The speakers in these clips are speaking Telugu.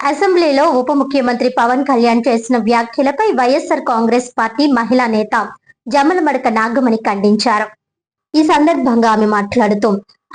అసెంబ్లీలో ఉప ముఖ్యమంత్రి పవన్ కళ్యాణ్ చేసిన వ్యాఖ్యలపై వైఎస్ఆర్ కాంగ్రెస్ పార్టీ మహిళా నేత జమ్మలమడక నాగమణి ఖండించారు. ఈ సందర్భంగా ఆమె మాట్లాడుతూ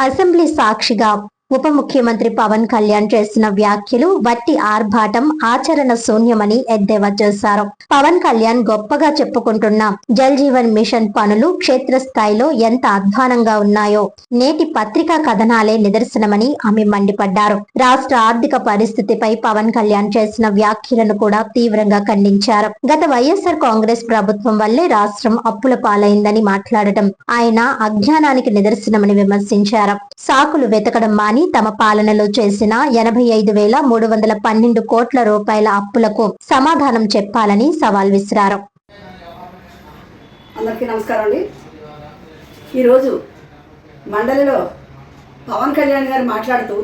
అసెంబ్లీ సాక్షిగా ఉప ముఖ్యమంత్రి పవన్ కళ్యాణ్ చేసిన వ్యాఖ్యలు వట్టి ఆర్భాటం, ఆచరణ శూన్యమని ఎద్దేవా చేశారు. పవన్ కళ్యాణ్ గొప్పగా చెప్పుకుంటున్న జల్ జీవన్ మిషన్ పనులు క్షేత్రస్థాయిలో ఎంత అధ్వానంగా ఉన్నాయో నేటి పత్రికా కథనాలే నిదర్శనమని ఆమె మండిపడ్డారు. రాష్ట్ర ఆర్థిక పరిస్థితిపై పవన్ కళ్యాణ్ చేసిన వ్యాఖ్యలను కూడా తీవ్రంగా ఖండించారు. గత వైఎస్ఆర్ కాంగ్రెస్ ప్రభుత్వం వల్లే రాష్ట్రం అప్పుల పాలైందని మాట్లాడటం ఆయన అజ్ఞానానికి నిదర్శనమని విమర్శించారు. సాకులు వెతకడం మాని తమ పాలనలో చేసిన 85,312 కోట్ల రూపాయల అప్పులకు సమాధానం చెప్పాలని సవాల్ విసిరారు. అందరికీ నమస్కారం అండి. ఈరోజు మండలిలో పవన్ కళ్యాణ్ గారు మాట్లాడుతూ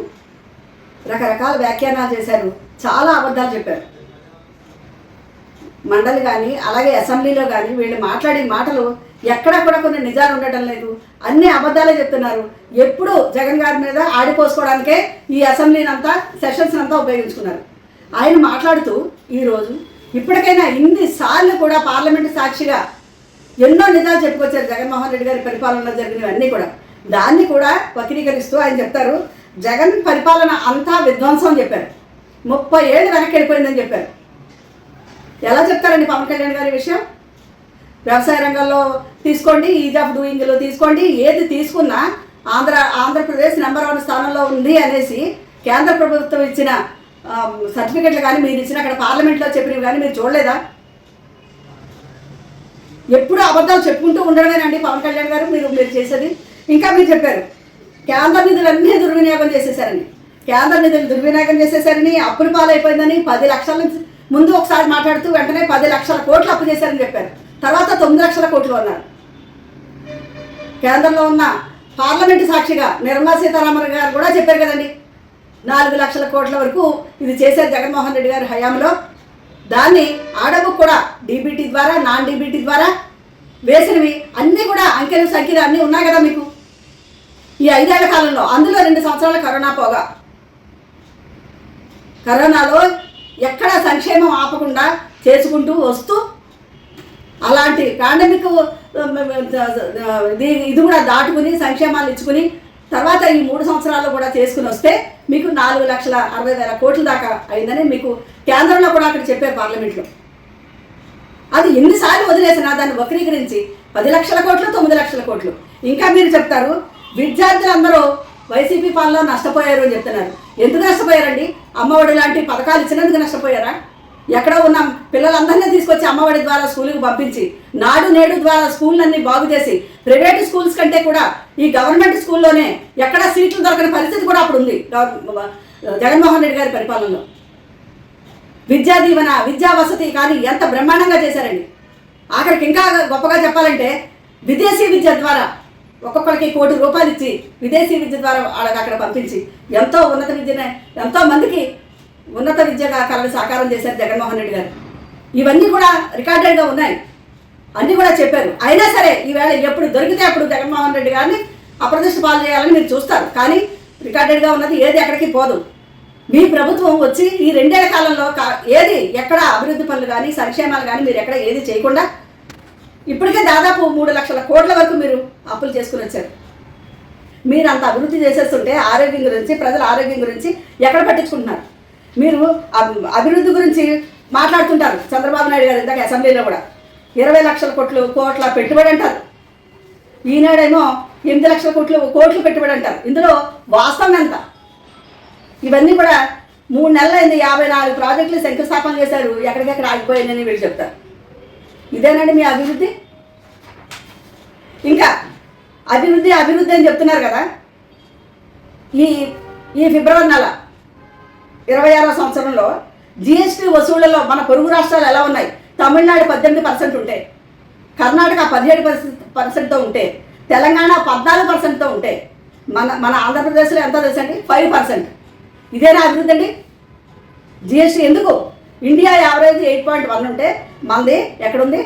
రకరకాల వ్యాఖ్యానాలు చేశారు. చాలా అబద్ధాలు చెప్పారు. మండలి కానీ అలాగే అసెంబ్లీలో కానీ వీళ్ళు మాట్లాడే మాటలు ఎక్కడా కూడా కొన్ని నిజాలు ఉండటం లేదు. అన్ని అబద్ధాలే చెప్తున్నారు. ఎప్పుడు జగన్ గారి మీద ఆడిపోసుకోవడానికే ఈ అసెంబ్లీని అంతా సెషన్స్ అంతా ఉపయోగించుకున్నారు. ఆయన మాట్లాడుతూ ఈరోజు ఇప్పటికైనా ఇన్నిసార్లు కూడా పార్లమెంటు సాక్షిగా ఎన్నో నిజాలు చెప్పుకొచ్చారు. జగన్మోహన్ రెడ్డి గారి పరిపాలనలో జరిగినవన్నీ కూడా దాన్ని కూడా వక్రీకరిస్తూ ఆయన చెప్తారు జగన్ పరిపాలన అంతా విధ్వంసం అని చెప్పారు. 30 ఏళ్ళు వెనక్కి వెళ్ళిపోయిందని చెప్పారు. ఎలా చెప్తారండి పవన్ కళ్యాణ్ గారి విషయం? వ్యవసాయ రంగంలో తీసుకోండి, ఈజ్ ఆఫ్ డూయింగ్లో తీసుకోండి, ఏది తీసుకున్నా ఆంధ్రప్రదేశ్ నెంబర్ 1 స్థానంలో ఉంది అనేసి కేంద్ర ప్రభుత్వం ఇచ్చిన సర్టిఫికెట్లు కానీ మీరు ఇచ్చిన అక్కడ పార్లమెంట్లో చెప్పినవి కానీ మీరు చూడలేదా? ఎప్పుడు అబద్ధాలు చెప్పుకుంటూ ఉండడమేనండి పవన్ కళ్యాణ్ గారు మీరు చేసేది. ఇంకా మీరు చెప్పారు కేంద్ర నిధులన్నీ దుర్వినియోగం చేసేసారని, కేంద్ర నిధులు దుర్వినియోగం చేసేసారని, అప్పుల పాలైపోయిందని 10 లక్షల నుంచి ముందు ఒకసారి మాట్లాడుతూ వెంటనే 10 లక్షల కోట్లు అప్పు చేశారని చెప్పారు. తర్వాత 9 లక్షల కోట్లు అన్నారు. కేంద్రంలో ఉన్న పార్లమెంటు సాక్షిగా నిర్మలా సీతారామన్ గారు కూడా చెప్పారు కదండి 4 లక్షల కోట్ల వరకు ఇది చేశారు జగన్మోహన్ రెడ్డి గారి హయాంలో. దాన్ని ఆడబుక్ కూడా డీబీటీ ద్వారా నాన్ డీబీటీ ద్వారా వేసినవి అన్నీ కూడా అంకెలు సంఖ్యలు అన్నీ ఉన్నాయి కదా మీకు ఈ 5 ఏళ్ల కాలంలో. అందులో 2 సంవత్సరాల కరోనా పోగా కరోనాలో ఎక్కడ సంక్షేమం ఆపకుండా చేసుకుంటూ వస్తూ అలాంటి పాండమిక్ ఇది కూడా దాటుకుని సంక్షేమాలు ఇచ్చుకుని తర్వాత ఈ 3 సంవత్సరాల్లో కూడా చేసుకుని వస్తే మీకు 4,60,000 కోట్ల దాకా అయిందని మీకు కేంద్రంలో కూడా అక్కడ చెప్పారు పార్లమెంట్లో. అది ఎన్నిసార్లు వదిలేసినా దాన్ని వక్రీకరించి 10 లక్షల కోట్లు 9 లక్షల కోట్లు. ఇంకా మీరు చెప్తారు విద్యార్థులందరూ వైసీపీ పాలనలో నష్టపోయారు అని చెప్తున్నారు. ఎందుకు నష్టపోయారండి? అమ్మఒడి లాంటి పథకాలు ఇచ్చినందుకు నష్టపోయారా? ఎక్కడ ఉన్న పిల్లలందరినీ తీసుకొచ్చి అమ్మఒడి ద్వారా స్కూల్కి పంపించి నాడు నేడు ద్వారా స్కూళ్ళన్నీ బాగు చేసి ప్రైవేటు స్కూల్స్ కంటే కూడా ఈ గవర్నమెంట్ స్కూల్లోనే ఎక్కడ సీట్లు దొరకని పరిస్థితి కూడా అప్పుడు ఉంది జగన్మోహన్ రెడ్డి గారి పరిపాలనలో. విద్యా దీవెన, విద్యా వసతి కానీ ఎంత బ్రహ్మాండంగా చేశారండి. ఆఖరికి ఇంకా గొప్పగా చెప్పాలంటే విదేశీ విద్య ద్వారా ఒక్కొక్కరికి 1 కోటి రూపాయలు ఇచ్చి విదేశీ విద్య ద్వారా వాళ్ళకి అక్కడ పంపించి ఎంతో ఉన్నత విద్యనే ఎంతో మందికి ఉన్నత విద్యగా కళను సాకారం చేశారు జగన్మోహన్ రెడ్డి గారు. ఇవన్నీ కూడా రికార్డెడ్గా ఉన్నాయి, అన్నీ కూడా చెప్పారు. అయినా సరే ఈవేళ ఎప్పుడు దొరికితే అప్పుడు జగన్మోహన్ రెడ్డి గారిని అప్రదిష్ట పాలు చేయాలని మీరు చూస్తారు. కానీ రికార్డెడ్గా ఉన్నది ఏది ఎక్కడికి పోదు. మీ ప్రభుత్వం వచ్చి ఈ 2 ఏళ్ల కాలంలో ఏది ఎక్కడ అభివృద్ధి పనులు కానీ సంక్షేమాలు కానీ మీరు ఎక్కడ ఏది చేయకుండా ఇప్పటికే దాదాపు 3 లక్షల కోట్ల వరకు మీరు అప్పులు చేసుకుని వచ్చారు. మీరు అంత అభివృద్ధి చేసేస్తుంటే ఆరోగ్యం గురించి ప్రజల ఆరోగ్యం గురించి ఎక్కడ పట్టించుకుంటున్నారు? మీరు అభివృద్ధి గురించి మాట్లాడుతుంటారు. చంద్రబాబు నాయుడు గారు ఇందాక అసెంబ్లీలో కూడా 20 లక్షల కోట్ల పెట్టుబడి అంటారు. ఈనాడేమో 8 లక్షల కోట్లు పెట్టుబడి అంటారు. ఇందులో వాస్తవం ఎంత? ఇవన్నీ కూడా 3 నెలలైంది 54 ప్రాజెక్టులు శంకుస్థాపన చేశారు. ఎక్కడికెక్కడ ఆగిపోయిందని వీళ్ళు చెప్తారు. ఇదేనండి మీ అభివృద్ధి? ఇంకా అభివృద్ధి అని చెప్తున్నారు కదా. ఈ ఫిబ్రవరి నెల 26వ సంవత్సరంలో జిఎస్టీ వసూళ్లలో మన పొరుగు రాష్ట్రాలు ఎలా ఉన్నాయి? తమిళనాడు 18% ఉంటే, కర్ణాటక 17%తో ఉంటే, తెలంగాణ 14%తో ఉంటే, మన ఆంధ్రప్రదేశ్లో ఎంత తెలుసండి? 5%. ఇదేనా అభివృద్ధి అండి? జిఎస్టీ ఎందుకు? ఇండియా యావరేజ్ 8.1 ఉంటే మనది ఎక్కడుంది?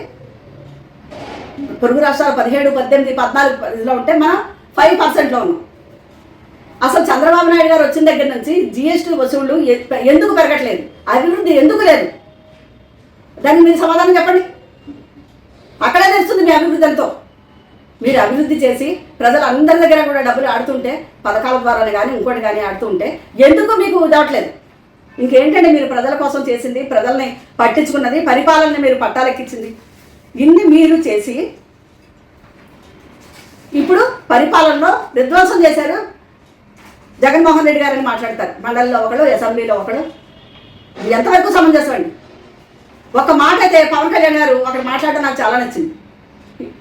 పొరుగు రాష్ట్రాలు 17, 18, 14 ఉంటే మనం 5%లో ఉన్నాం. అసలు చంద్రబాబు నాయుడు గారు వచ్చిన దగ్గర నుంచి జిఎస్టీ వసూళ్లు ఎందుకు పెరగట్లేదు, అభివృద్ధి ఎందుకు లేదు? దానికి మీరు సమాధానం చెప్పండి. అక్కడే తెలుస్తుంది మీ అభివృద్ధి ఎంతో. మీరు అభివృద్ధి చేసి ప్రజలందరి దగ్గర కూడా డబ్బులు ఆడుతుంటే, పథకాల ద్వారా కానీ ఇంకోటి కానీ ఆడుతుంటే ఎందుకు మీకు ఇదవట్లేదు? ఇంకేంటంటే మీరు ప్రజల కోసం చేసింది, ప్రజల్ని పట్టించుకున్నది, పరిపాలనని మీరు పట్టాలెక్కించింది, ఇన్ని మీరు చేసి ఇప్పుడు పరిపాలనలో విధ్వంసం చేశారు. జగన్మోహన్ రెడ్డి గారని మాట్లాడతారు, మండలిలో ఒకడు, అసెంబ్లీలో ఒకడు. ఎంతవరకు సమంజసం అండి? ఒక మాట అయితే పవన్ కళ్యాణ్ గారు అక్కడ మాట్లాడడం నాకు చాలా నచ్చింది.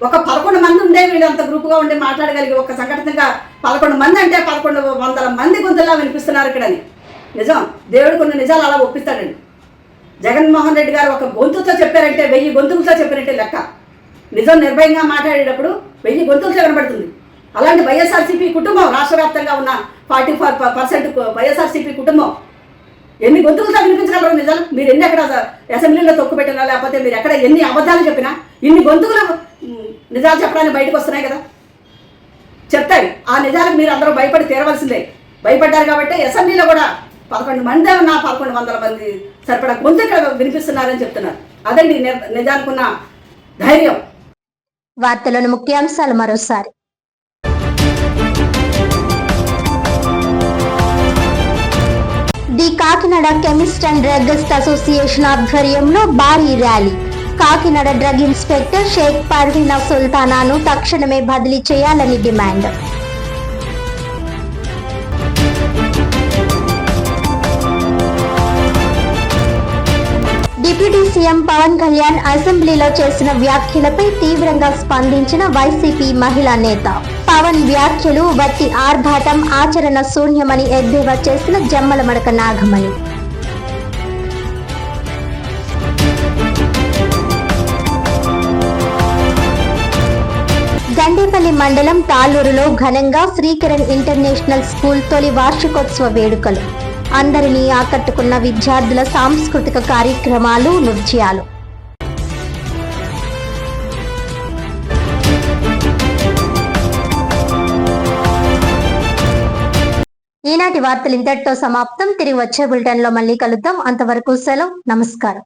ఒక 11 మంది ఉండే వీళ్ళు అంత గ్రూప్గా ఉండి మాట్లాడగలిగి ఒక సంఘటనగా 11 మంది అంటే 1100 మంది గొంతులా వినిపిస్తున్నారు ఇక్కడని. నిజం, దేవుడు కొన్ని నిజాలు అలా ఒప్పిస్తాడండి. జగన్మోహన్ రెడ్డి గారు ఒక గొంతుతో చెప్పారంటే 1000 గొంతులతో చెప్పినట్టే లెక్క. నిజం నిర్భయంగా మాట్లాడేటప్పుడు 1000 గొంతులతో కనబడుతుంది. అలాంటి వైఎస్ఆర్సీపీ కుటుంబం, రాష్ట్ర వ్యాప్తంగా ఉన్న 44% వైఎస్ఆర్సీపీ కుటుంబం ఎన్ని గొంతులతో వినిపించగలరు నిజాలు? మీరు ఎన్ని ఎక్కడ అసెంబ్లీలో తొక్కు పెట్టినా, లేకపోతే మీరు ఎక్కడ ఎన్ని అబద్ధాలు చెప్పినా ఇన్ని గొంతులు నిజాలు చెప్పడానికి బయటకు వస్తున్నాయి కదా, చెప్తాయి. ఆ నిజాలకు మీరు అందరూ భయపడి తీరవలసిందే. భయపడ్డారు కాబట్టి అసెంబ్లీలో కూడా 11 మంది ఉన్నా 1100 మంది సరిపడా గొంతు ఇక్కడ వినిపిస్తున్నారని చెప్తున్నారు. అదండి నిజానికి ఉన్న ధైర్యం. వార్తలోని ముఖ్యాంశాలు మరోసారి. The Kakinada chemist and druggist association ఆధ్వర్యంలో భారీ rally. Kakinada drug inspector Shaikh Parveena సుల్తానాను తక్షణమే బదిలీ చేయాలని డిమాండ్. డిప్యూటీ సీఎం పవన్ కళ్యాణ్ అసెంబ్లీలో చేసిన వ్యాఖ్యలపై తీవ్రంగా స్పందించిన వైసీపీ మహిళా నేత. పవన్ వ్యాఖ్యలు వట్టి ఆర్భాటం, ఆచరణ శూన్యమని ఎద్దేవా చేసిన జమ్మలమడక నాగమణి. గండేపల్లి మండలం తాళూరులో ఘనంగా శ్రీకిరణ్ ఇంటర్నేషనల్ స్కూల్ తొలి వార్షికోత్సవ వేడుకలు. అందరినీ ఆకట్టుకున్న విద్యార్థుల సాంస్కృతిక కార్యక్రమాలు, నృత్యాలు. ఈనాటి వార్తలు ఇంతటితో సమాప్తం. తిరిగి వచ్చే బులెటిన్ లో మళ్ళీ కలుద్దాం. అంతవరకు సెలవు, నమస్కారం.